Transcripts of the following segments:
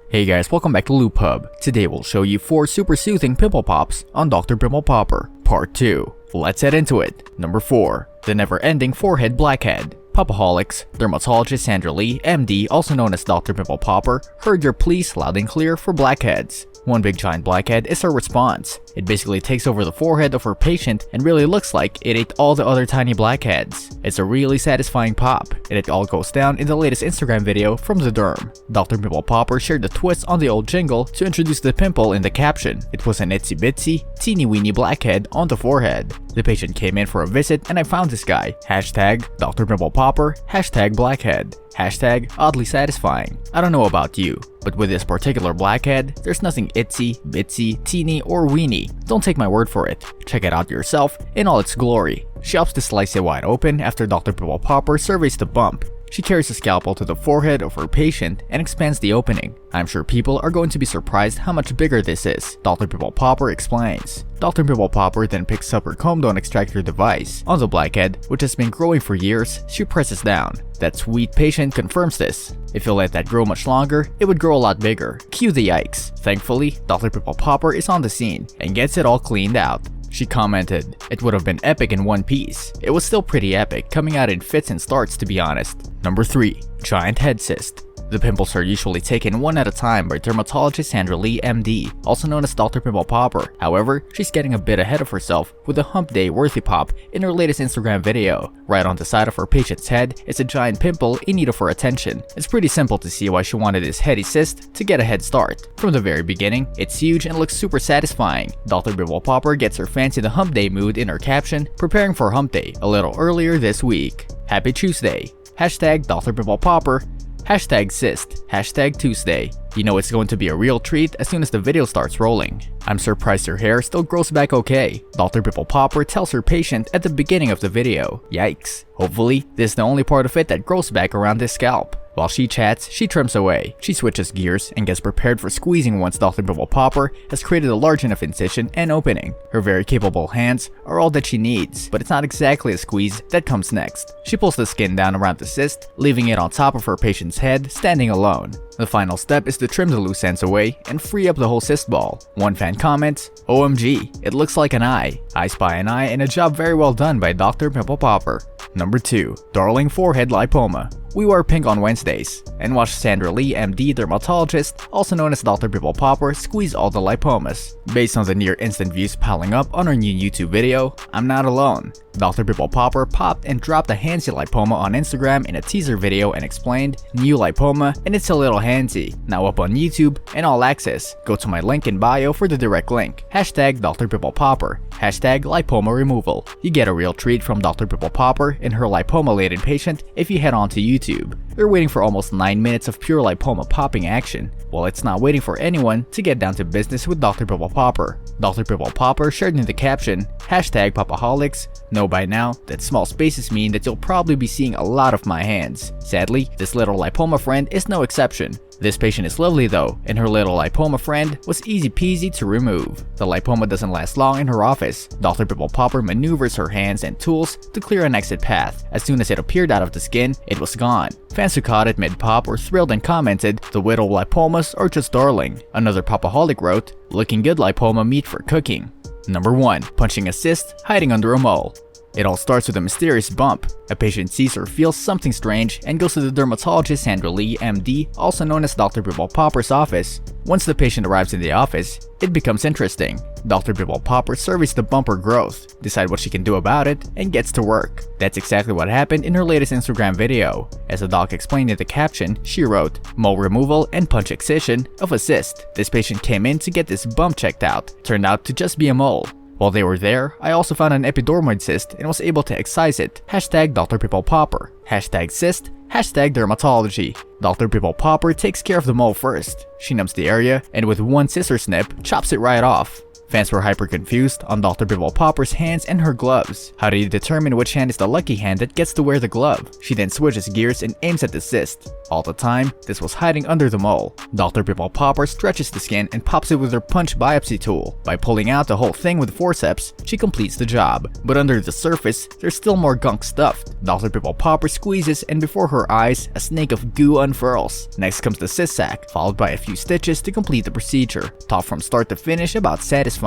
Hey guys, welcome back to Lipoma. Today we'll show you 4 super soothing pimple pops on Dr. Pimple Popper, Part 2. Let's head into it. Number 4. The never-ending forehead blackhead. Popaholics, dermatologist Sandra Lee, MD, also known as Dr. Pimple Popper, heard your pleas loud and clear for blackheads. One big giant blackhead is her response. It basically takes over the forehead of her patient and really looks like it ate all the other tiny blackheads. It's a really satisfying pop, and it all goes down in the latest Instagram video from the derm. Dr. Pimple Popper shared the twist on the old jingle to introduce the pimple in the caption. It was an itsy bitsy, teeny weeny blackhead on the forehead. The patient came in for a visit and I found this guy. Hashtag Dr. Pimple Popper, hashtag blackhead. Hashtag oddly satisfying. I don't know about you, but with this particular blackhead, there's nothing itsy, bitsy, teeny, or weeny. Don't take my word for it. Check it out yourself in all its glory. She opts to slice it wide open after Dr. Pimple Popper surveys the bump. She carries a scalpel to the forehead of her patient and expands the opening. I'm sure people are going to be surprised how much bigger this is, Dr. Pimple Popper explains. Dr. Pimple Popper then picks up her comb down extractor device. On the blackhead, which has been growing for years, she presses down. That sweet patient confirms this. If you let that grow much longer, it would grow a lot bigger. Cue the yikes. Thankfully, Dr. Pimple Popper is on the scene and gets it all cleaned out. She commented, "It would have been epic in one piece." It was still pretty epic, coming out in fits and starts to be honest. Number 3. Giant head cyst. The pimples are usually taken one at a time by dermatologist Sandra Lee, MD, also known as Dr. Pimple Popper. However, she's getting a bit ahead of herself with a hump day worthy pop in her latest Instagram video. Right on the side of her patient's head is a giant pimple in need of her attention. It's pretty simple to see why she wanted this heady cyst to get a head start. From the very beginning, it's huge and looks super satisfying. Dr. Pimple Popper gets her fancy the hump day mood in her caption, preparing for hump day a little earlier this week. Happy Tuesday. Hashtag Dr. Pimple Popper. Hashtag Cyst, hashtag Tuesday. You know it's going to be a real treat as soon as the video starts rolling. I'm surprised her hair still grows back okay. Dr. Pimple Popper tells her patient at the beginning of the video. Yikes. Hopefully, this is the only part of it that grows back around this scalp. While she chats, she trims away. She switches gears and gets prepared for squeezing once Dr. Pimple Popper has created a large enough incision and opening. Her very capable hands are all that she needs, but it's not exactly a squeeze that comes next. She pulls the skin down around the cyst, leaving it on top of her patient's head, standing alone. The final step is to trim the loose ends away and free up the whole cyst ball. One fan comments, "OMG, it looks like an eye. I spy an eye and a job very well done by Dr. Pimple Popper." Number 2. Darling forehead lipoma. We wore pink on Wednesdays and watched Sandra Lee, MD, dermatologist, also known as Dr. Pimple Popper, squeeze all the lipomas. Based on the near instant views piling up on her new YouTube video, I'm not alone. Dr. Pimple Popper popped and dropped a handsy lipoma on Instagram in a teaser video and explained, "New lipoma and it's a little handsy. Now up on YouTube and all access. Go to my link in bio for the direct link. Hashtag Dr. Pimple Popper. Hashtag lipoma removal." You get a real treat from Dr. Pimple Popper and her lipoma-laden patient if you head on to YouTube. They're waiting for almost 9 minutes of pure lipoma popping action. Well, it's not waiting for anyone to get down to business with Dr. Pimple Popper. Dr. Pimple Popper shared in the caption, "Hashtag Popaholics. Know by now that small spaces mean that you'll probably be seeing a lot of my hands. Sadly, this little lipoma friend is no exception. This patient is lovely though, and her little lipoma friend was easy peasy to remove." The lipoma doesn't last long in her office. Dr. Pimple Popper maneuvers her hands and tools to clear an exit path. As soon as it appeared out of the skin, it was gone. Fans who caught it mid-pop were thrilled and commented, "The widow lipomas are just darling." Another popaholic wrote, "Looking good lipoma meat for cooking." Number 1. Punching a cyst, hiding under a mole. It all starts with a mysterious bump. A patient sees or feels something strange and goes to the dermatologist Sandra Lee, MD, also known as Dr. Pimple Popper's office. Once the patient arrives in the office, it becomes interesting. Dr. Pimple Popper surveys the bump or growth, decides what she can do about it, and gets to work. That's exactly what happened in her latest Instagram video. As the doc explained in the caption, she wrote, "Mole removal and punch excision of a cyst. This patient came in to get this bump checked out. Turned out to just be a mole. While they were there, I also found an epidermoid cyst and was able to excise it. Hashtag Dr. Pimple Popper. Hashtag cyst. Hashtag dermatology." Dr. Pimple Popper takes care of the mole first. She numbs the area and with one scissor snip, chops it right off. Fans were hyper confused on Dr. Pimple Popper's hands and her gloves. How do you determine which hand is the lucky hand that gets to wear the glove? She then switches gears and aims at the cyst. All the time, this was hiding under the mole. Dr. Pimple Popper stretches the skin and pops it with her punch biopsy tool. By pulling out the whole thing with forceps, she completes the job. But under the surface, there's still more gunk stuffed. Dr. Pimple Popper squeezes, and before her eyes, a snake of goo unfurls. Next comes the cyst sac, followed by a few stitches to complete the procedure. Tough from start to finish, about satisfying.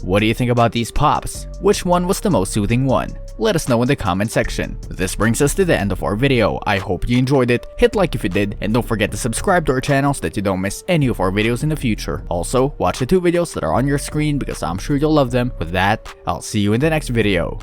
What do you think about these pops? Which one was the most soothing one? Let us know in the comment section. This brings us to the end of our video. I hope you enjoyed it. Hit like if you did, and don't forget to subscribe to our channel so that you don't miss any of our videos in the future. Also, watch the 2 videos that are on your screen because I'm sure you'll love them. With that, I'll see you in the next video.